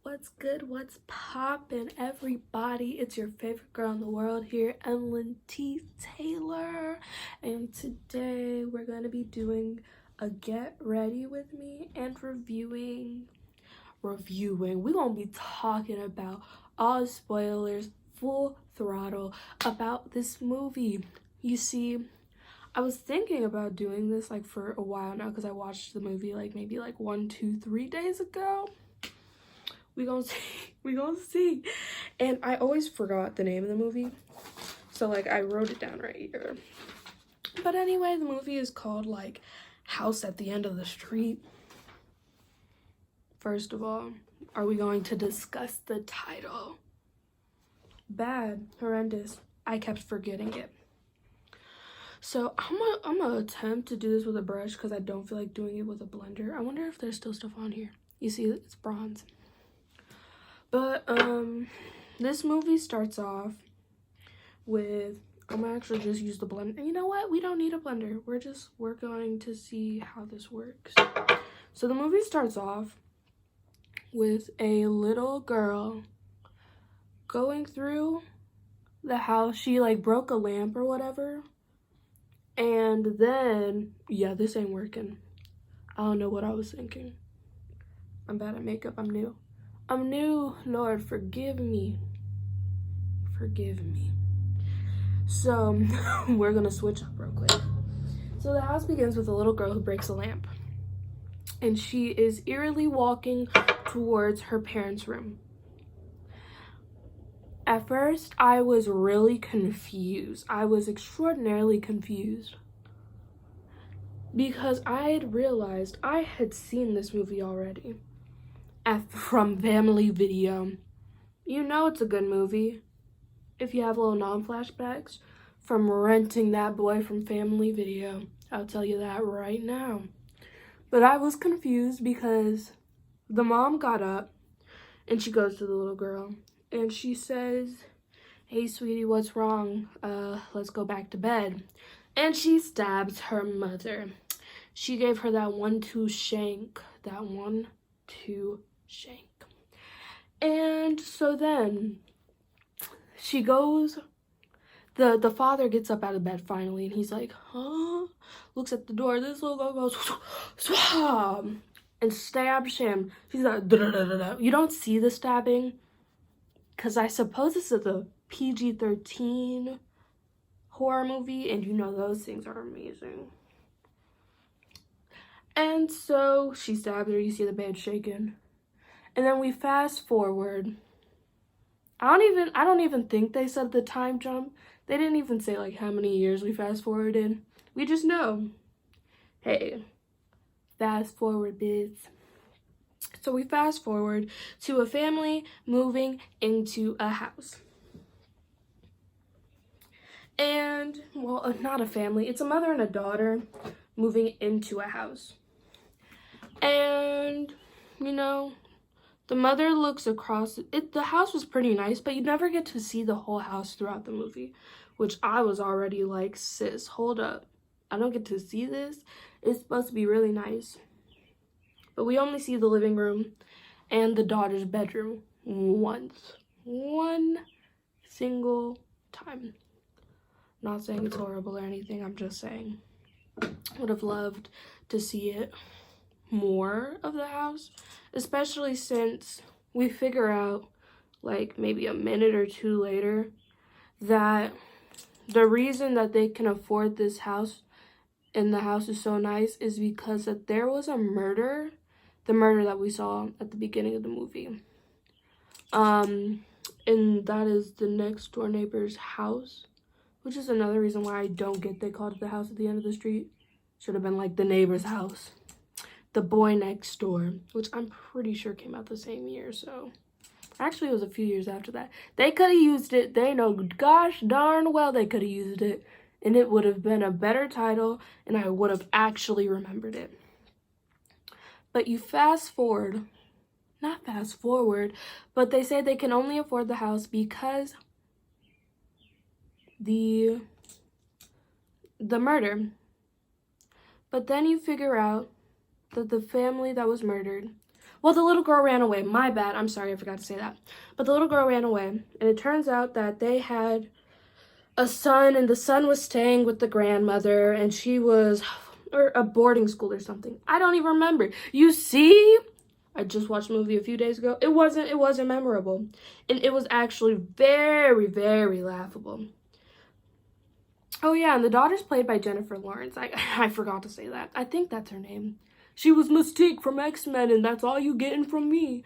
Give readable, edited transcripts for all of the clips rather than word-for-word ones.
What's good? What's poppin', everybody? It's your favorite girl in the world here, Ellen T. Taylor. And today we're going to be doing a get ready with me and reviewing. We're going to be talking about all spoilers, full throttle about this movie. You see, I was thinking about doing this like for a while now because I watched the movie maybe 1, 2, 3 days ago. We gonna see. And I always forgot the name of the movie, so I wrote it down right here. But anyway, the movie is called House at the End of the Street. First of all, are we going to discuss the title? Bad, horrendous. I kept forgetting it. So I'm gonna attempt to do this with a brush because I don't feel like doing it with a blender. I wonder if there's still stuff on here. You see, it's bronze. But this movie starts off with, I'm gonna actually just use the blender. You know what? We don't need a blender. We're going to see how this works. So the movie starts off with a little girl going through the house. She broke a lamp or whatever. And then, yeah, this ain't working. I don't know what I was thinking. I'm bad at makeup. I'm new, Lord, forgive me. Forgive me. So, we're gonna switch up real quick. So the house begins with a little girl who breaks a lamp. And she is eerily walking towards her parents' room. At first, I was really confused. I was extraordinarily confused. Because I had realized I had seen this movie already. From Family Video. You know it's a good movie if you have little non-flashbacks from renting that boy from Family Video. I'll tell you that right now. But I was confused because the mom got up and she goes to the little girl and she says, "Hey sweetie, what's wrong? Let's go back to bed." And she stabs her mother. She gave her that 1-2 shank. That 1-2 shank. And so then she goes, the father gets up out of bed finally and he's like, huh? Looks at the door. This little girl goes swab and stabs him. She's like, da, da, da, da, da. You don't see the stabbing because I suppose this is a PG-13 horror movie, and you know those things are amazing. And so she stabs her. You see the bed shaking. And then we fast forward. I don't even think they said the time jump. They didn't even say how many years we fast forwarded. We just know, hey, fast forward, biz. So we fast forward to a family moving into a house. And, well, not a family. It's a mother and a daughter moving into a house. And, you know, the mother looks across it. The house was pretty nice, but you never get to see the whole house throughout the movie, which I was already like, sis, hold up. I don't get to see this. It's supposed to be really nice. But we only see the living room and the daughter's bedroom once. One single time. Not saying it's horrible or anything. I'm just saying would have loved to see it more of the house, especially since we figure out maybe a minute or two later that the reason that they can afford this house and the house is so nice is because that there was a murder, the murder that we saw at the beginning of the movie, and that is the next door neighbor's house, which is another reason why I don't get they called it the house at the end of the street. Should have been the neighbor's house. The Boy Next Door, which I'm pretty sure came out the same year, so actually it was a few years after that. They could have used it. They know gosh darn well they could have used it, and it would have been a better title, and I would have actually remembered it. But you not fast forward, but they say they can only afford the house because the murder. But then you figure out that the family that was murdered Well, the little girl ran away. My bad. I'm sorry, I forgot to say that. But the little girl ran away, and it turns out that they had a son, and the son was staying with the grandmother, and she was, or a boarding school or something. I don't even remember. You see? I just watched a movie a few days ago. It wasn't memorable. And it was actually very, very laughable. Oh yeah, and the daughter's played by Jennifer Lawrence. I forgot to say that. I think that's her name. She was Mystique from X-Men, and that's all you getting from me.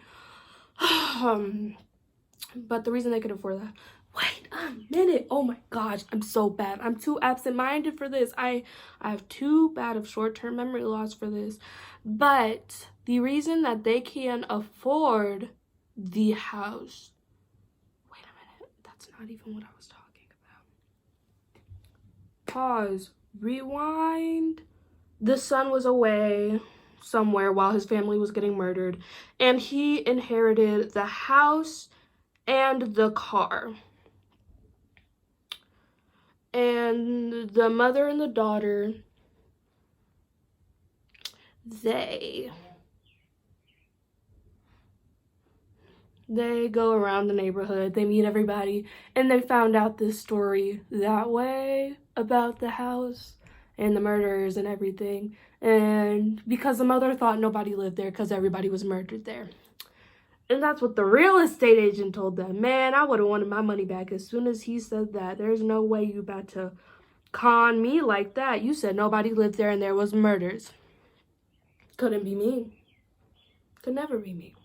But the reason they could afford that. Wait a minute. Oh my gosh, I'm so bad. I'm too absent-minded for this. I have too bad of short-term memory loss for this. But the reason that they can afford the house. Wait a minute. That's not even what I was talking about. Pause. Rewind. The son was away somewhere while his family was getting murdered, and he inherited the house and the car. And the mother and the daughter, they go around the neighborhood, they meet everybody, and they found out this story that way about the house and the murderers and everything. And because the mother thought nobody lived there because everybody was murdered there. And that's what the real estate agent told them. Man, I would have wanted my money back as soon as he said that. There's no way you about to con me like that. You said nobody lived there and there was murders. Couldn't be me. Could never be me.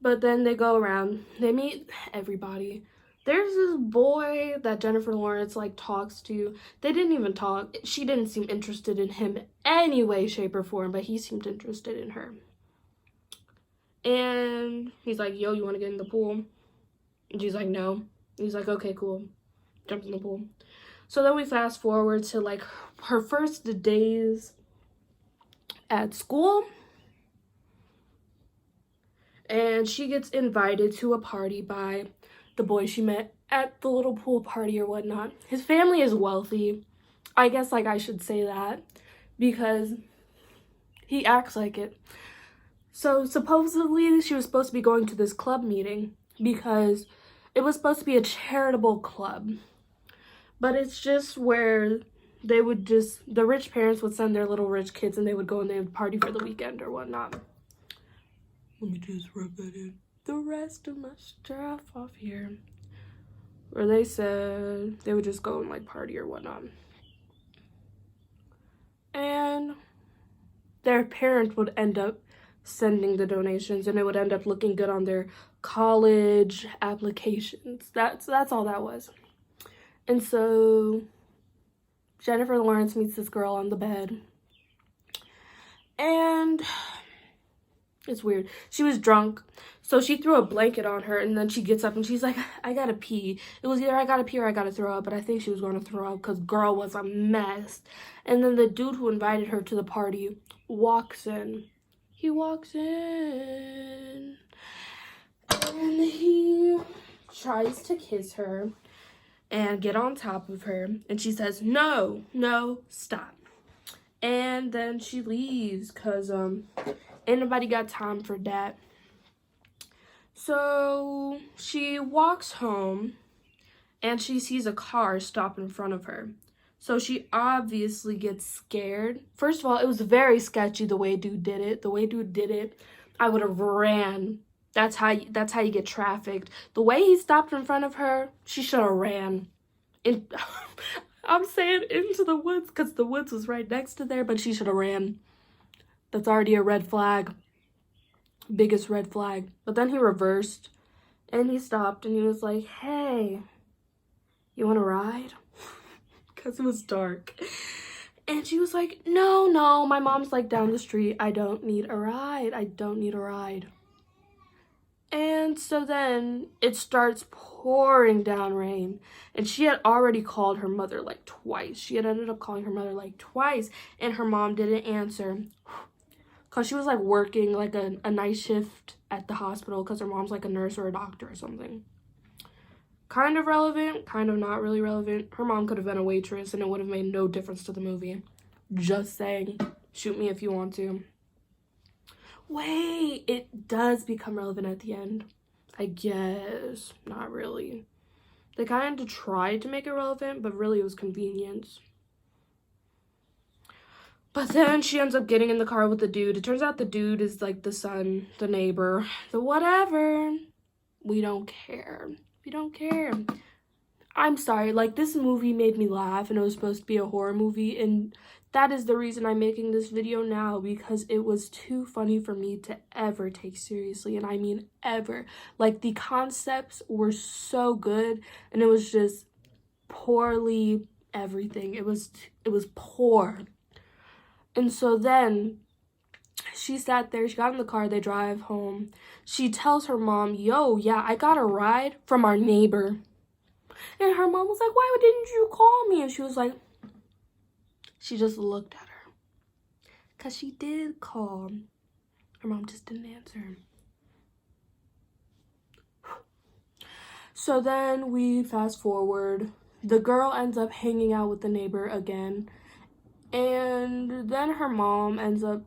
But then they go around. They meet everybody. There's this boy that Jennifer Lawrence like talks to. They didn't even talk. She didn't seem interested in him any way, shape, or form, but he seemed interested in her. And he's like, yo, you want to get in the pool? And she's like, no. He's like, okay, cool. Jumps in the pool. So then we fast forward to like her first days at school. And she gets invited to a party by the boy she met at the little pool party or whatnot. His family is wealthy. I guess like I should say that because he acts like it. So supposedly she was supposed to be going to this club meeting because it was supposed to be a charitable club. But it's just where they would just, the rich parents would send their little rich kids and they would go and they would party for the weekend or whatnot. Let me just rub that in. The rest of my stuff off here. Where they said they would just go and like party or whatnot. And their parents would end up sending the donations and it would end up looking good on their college applications. That's all that was. And so Jennifer Lawrence meets this girl on the bed. And it's weird. She was drunk. So she threw a blanket on her and then she gets up and she's like, I gotta pee. It was either I gotta pee or I gotta throw up, but I think she was going to throw up because girl was a mess. And then the dude who invited her to the party walks in. He walks in and he tries to kiss her and get on top of her. And she says, no, stop. And then she leaves because ain't nobody got time for that. So she walks home and she sees a car stop in front of her. So she obviously gets scared. First of all, it was very sketchy the way dude did it. The way dude did it, I would have ran. That's how you get trafficked. The way he stopped in front of her, she should have ran. I'm saying into the woods because the woods was right next to there, but she should have ran. That's already a red flag. Biggest red flag. But then he reversed and he stopped and he was like, hey, you want to ride? Because it was dark. And she was like, no, my mom's like down the street. I don't need a ride. And so then it starts pouring down rain. And she had already called her mother like twice. She had ended up calling her mother like twice. And her mom didn't answer. Because she was like working like a night shift at the hospital because her mom's like a nurse or a doctor or something. Kind of relevant, kind of not really relevant. Her mom could have been a waitress and it would have made no difference to the movie. Just saying. Shoot me if you want to. Wait, it does become relevant at the end. I guess. Not really. They kind of tried to make it relevant, but really it was convenience. But then she ends up getting in the car with the dude. It turns out the dude is like the son, the neighbor, the whatever. We don't care. We don't care. I'm sorry, like, this movie made me laugh, and it was supposed to be a horror movie, and that is the reason I'm making this video now, because it was too funny for me to ever take seriously, and I mean ever. Like, the concepts were so good, and it was just poorly everything. It was poor. And so then she sat there, she got in the car, they drive home. She tells her mom, yo, yeah, I got a ride from our neighbor. And her mom was like, why didn't you call me? And she was like, she just looked at her. Because she did call. Her mom just didn't answer. So then we fast forward. The girl ends up hanging out with the neighbor again. And then her mom ends up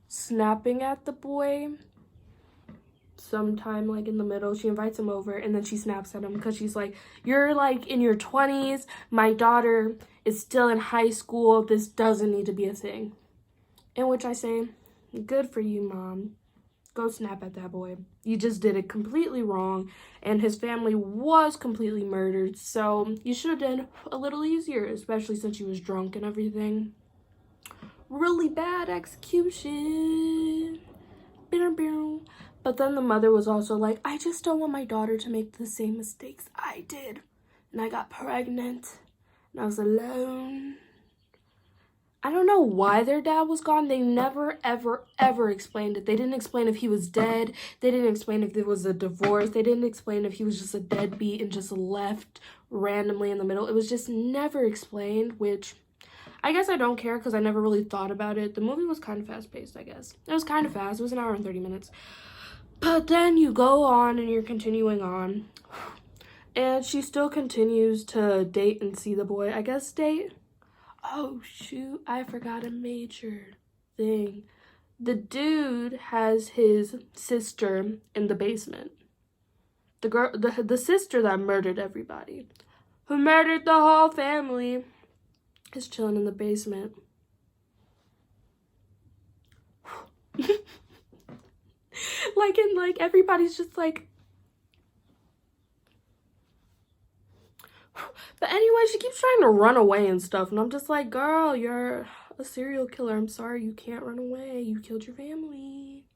snapping at the boy sometime, like, in the middle. She invites him over, and then she snaps at him because she's like, you're like in your 20s, my daughter is still in high school, this doesn't need to be a thing. In which I say, good for you, mom. Go snap at that boy. You just did it completely wrong, and his family was completely murdered, so you should have done a little easier, especially since she was drunk and everything. Really bad execution. But then the mother was also like, I just don't want my daughter to make the same mistakes I did. And I got pregnant, and I was alone. I don't know why their dad was gone. They never, ever, ever explained it. They didn't explain if he was dead. They didn't explain if there was a divorce. They didn't explain if he was just a deadbeat and just left randomly in the middle. It was just never explained, which I guess I don't care because I never really thought about it. The movie was kind of fast-paced, I guess. It was kind of fast. It was an hour and 30 minutes. But then you go on and you're continuing on. And she still continues to date and see the boy. I guess date? Oh, shoot. I forgot a major thing. The dude has his sister in the basement. The sister that murdered everybody. Who murdered the whole family. Is chilling in the basement. like everybody's just like. But anyway, she keeps trying to run away and stuff, and I'm just like, girl, you're a serial killer. I'm sorry, you can't run away. You killed your family.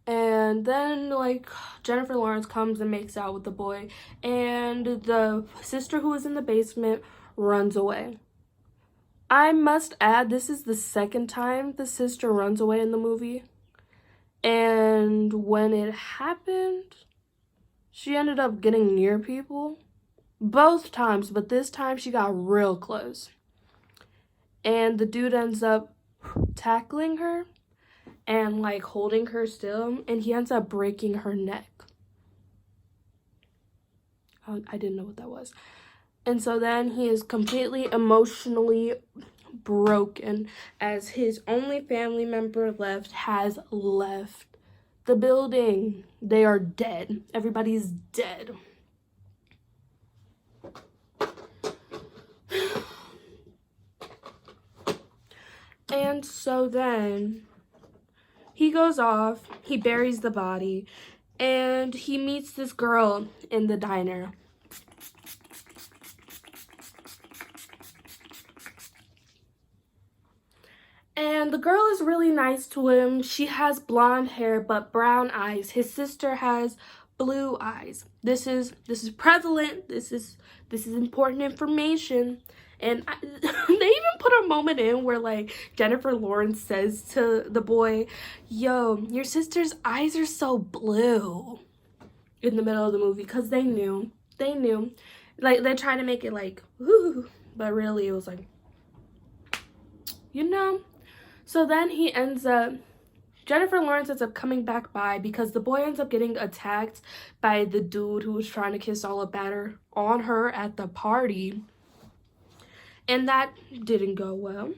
And then, like, Jennifer Lawrence comes and makes out with the boy, and the sister who was in the basement runs away. I must add, this is the second time the sister runs away in the movie. And when it happened, she ended up getting near people. Both times, but this time she got real close. And the dude ends up tackling her and, like, holding her still, and he ends up breaking her neck. I didn't know what that was. And so then he is completely emotionally broken as his only family member left has left the building. They are dead. Everybody's dead. And so then he goes off, he buries the body, and he meets this girl in the diner. And the girl is really nice to him. She has blonde hair but brown eyes. His sister has blue eyes. This is prevalent. This is important information. And they even put a moment in where, like, Jennifer Lawrence says to the boy, yo, your sister's eyes are so blue, in the middle of the movie, because they knew. Like, they're trying to make it like, ooh, but really it was like, you know. So then Jennifer Lawrence ends up coming back by because the boy ends up getting attacked by the dude who was trying to kiss all about her on her at the party. And that didn't go well.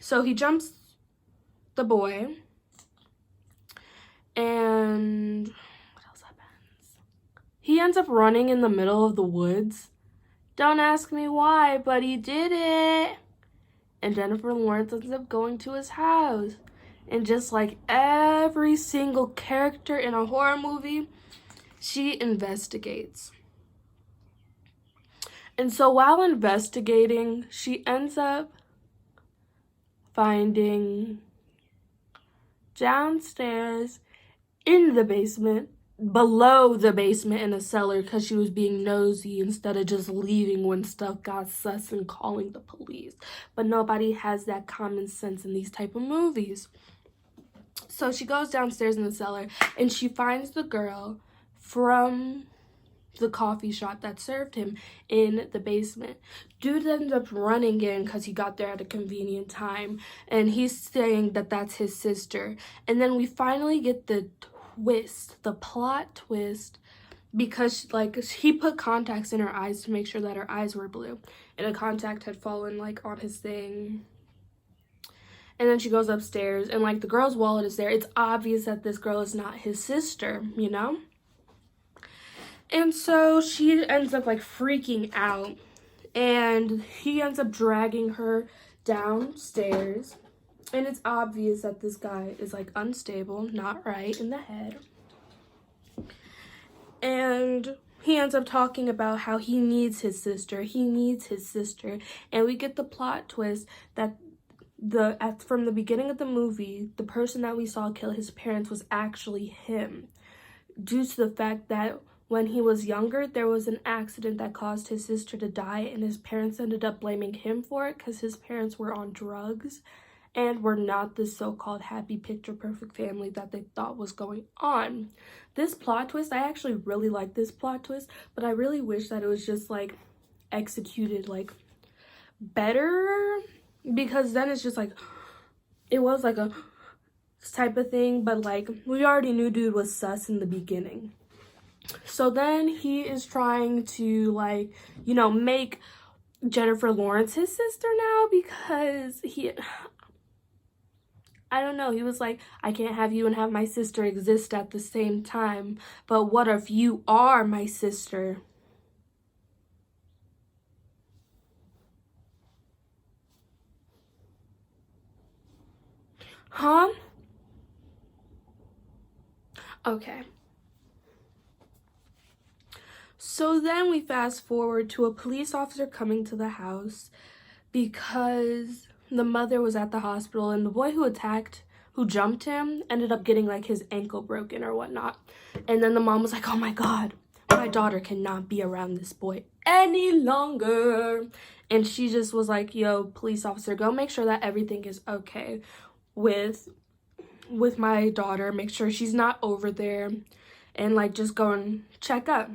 So he jumps the boy. And what else happens? He ends up running in the middle of the woods. Don't ask me why, but he did it. And Jennifer Lawrence ends up going to his house. And just like every single character in a horror movie, she investigates. And so while investigating, she ends up finding downstairs in the basement, below the basement in a cellar, because she was being nosy instead of just leaving when stuff got sus and calling the police. But nobody has that common sense in these type of movies. So she goes downstairs in the cellar and she finds the girl from the coffee shop that served him in the basement. Dude ends up running in because he got there at a convenient time, and he's saying that that's his sister. And then we finally get the twist, the plot twist, because like he put contacts in her eyes to make sure that her eyes were blue, and a contact had fallen like on his thing. And then she goes upstairs and like the girl's wallet is there. It's obvious that this girl is not his sister, you know? And so she ends up like freaking out, and he ends up dragging her downstairs. And it's obvious that this guy is like unstable, not right in the head. And he ends up talking about how he needs his sister. And we get the plot twist that from the beginning of the movie, the person that we saw kill his parents was actually him, due to the fact that when he was younger, there was an accident that caused his sister to die, and his parents ended up blaming him for it because his parents were on drugs and were not the so-called happy picture perfect family that they thought was going on. This plot twist, I actually really like this plot twist, but I really wish that it was just like executed like better, because then it's just like it was like a type of thing, but like we already knew dude was sus in the beginning. So then he is trying to like, you know, make Jennifer Lawrence his sister now, because I don't know, he was like, I can't have you and have my sister exist at the same time, but what if you are my sister? Huh? Okay. So then we fast forward to a police officer coming to the house because the mother was at the hospital, and the boy who jumped him ended up getting like his ankle broken or whatnot. And then the mom was like, oh my God, my daughter cannot be around this boy any longer. And she just was like, yo, police officer, go make sure that everything is okay with my daughter. Make sure she's not over there, and like just go and check up.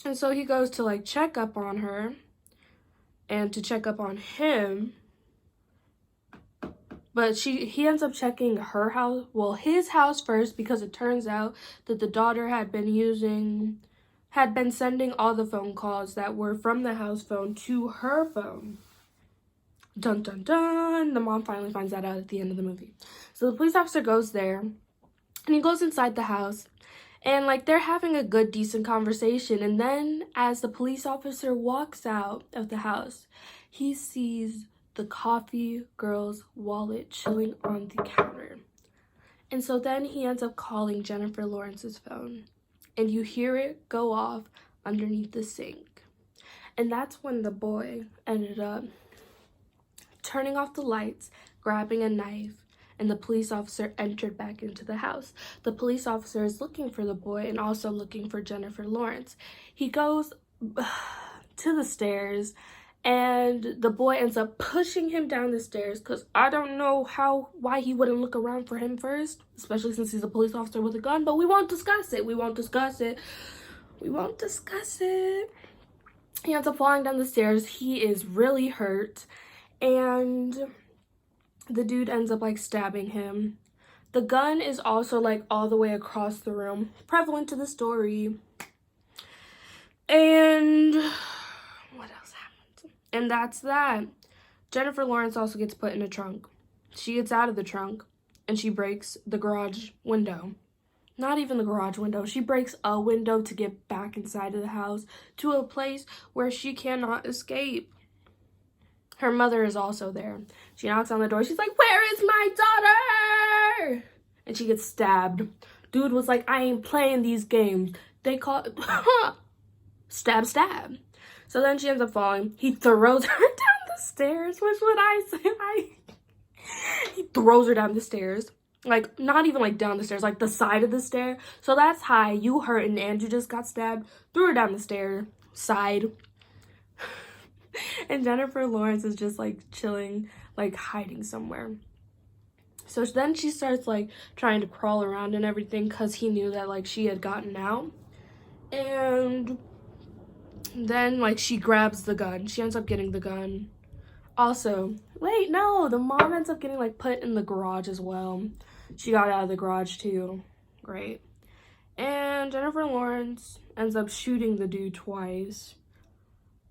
And so he goes to like check up on her and to check up on him. But he ends up checking her house, well, his house first, because it turns out that the daughter had been sending all the phone calls that were from the house phone to her phone. Dun dun dun. The mom finally finds that out at the end of the movie. So the police officer goes there, and he goes inside the house. And like they're having a good, decent conversation. And then as the police officer walks out of the house, he sees the coffee girl's wallet chilling on the counter. And so then he ends up calling Jennifer Lawrence's phone. And you hear it go off underneath the sink. And that's when the boy ended up turning off the lights, grabbing a knife, and the police officer entered back into the house. The police officer is looking for the boy and also looking for Jennifer Lawrence. He goes to the stairs, and the boy ends up pushing him down the stairs, because I don't know why he wouldn't look around for him first, especially since he's a police officer with a gun, but we won't discuss it. He ends up falling down the stairs. He is really hurt, and the dude ends up like stabbing him. The gun is also like all the way across the room, prevalent to the story. And what else happened? And that's that. Jennifer Lawrence also gets put in a trunk. She gets out of the trunk and she breaks the garage window. Not even the garage window. She breaks a window to get back inside of the house to a place where she cannot escape. Her mother is also there. She knocks on the door. She's like, "Where is my daughter?" And she gets stabbed. Dude was like, "I ain't playing these games." They call it stab, stab. So then she ends up falling. He throws her down the stairs. Which would I say? He throws her down the stairs. Like, not even like down the stairs, like the side of the stair. So that's high. You hurting and you just got stabbed. Threw her down the stair. Side. And Jennifer Lawrence is just like chilling, like hiding somewhere. So then she starts like trying to crawl around and everything because he knew that like she had gotten out. And then like she grabs the gun. She ends up getting the gun. Also, wait, no, the mom ends up getting like put in the garage as well. She got out of the garage too. Great. And Jennifer Lawrence ends up shooting the dude twice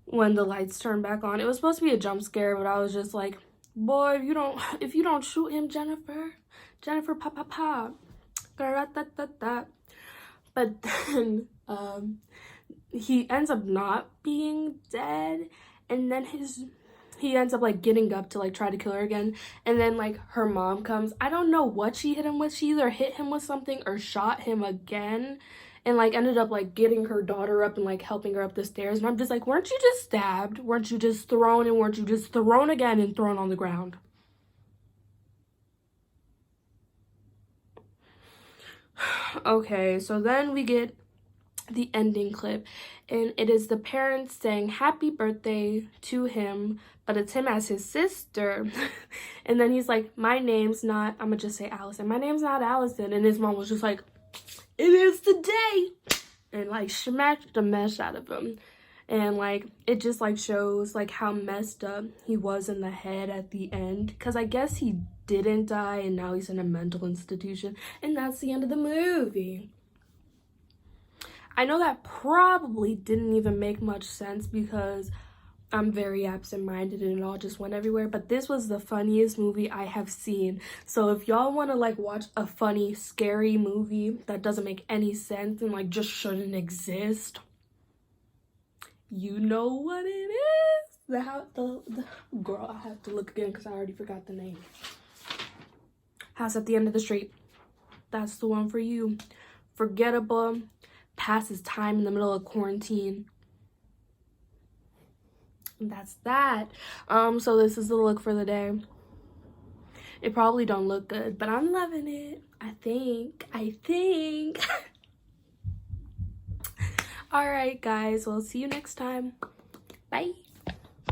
when the lights turn back on. It was supposed to be a jump scare, but I was just like, boy, if you don't shoot him, Jennifer, pop, pop, pop. But then he ends up not being dead, and then he ends up like getting up to like try to kill her again, and then like her mom comes. I don't know what she hit him with. She either hit him with something or shot him again, and like ended up like getting her daughter up and like helping her up the stairs. And I'm just like, weren't you just stabbed? Weren't you just thrown? And weren't you just thrown again and thrown on the ground? Okay, so then we get the ending clip, and it is the parents saying happy birthday to him, but it's him as his sister. And then he's like, my name's not, I'm gonna just say Allison, my name's not Allison. And his mom was just like, it is today, and like smacked the mess out of him. And like it just like shows like how messed up he was in the head at the end, because I guess he didn't die and now he's in a mental institution, and that's the end of the movie. I know that probably didn't even make much sense because I'm very absent-minded and it all just went everywhere, but this was the funniest movie I have seen. So if y'all want to like watch a funny, scary movie that doesn't make any sense and like just shouldn't exist, you know what it is. The girl, I have to look again because I already forgot the name. House at the End of the Street. That's the one for you. Forgettable, passes time in the middle of quarantine. And that's that. So this is the look for the day. It probably don't look good, but I'm loving it. I think. All right, guys. We'll see you next time. Bye.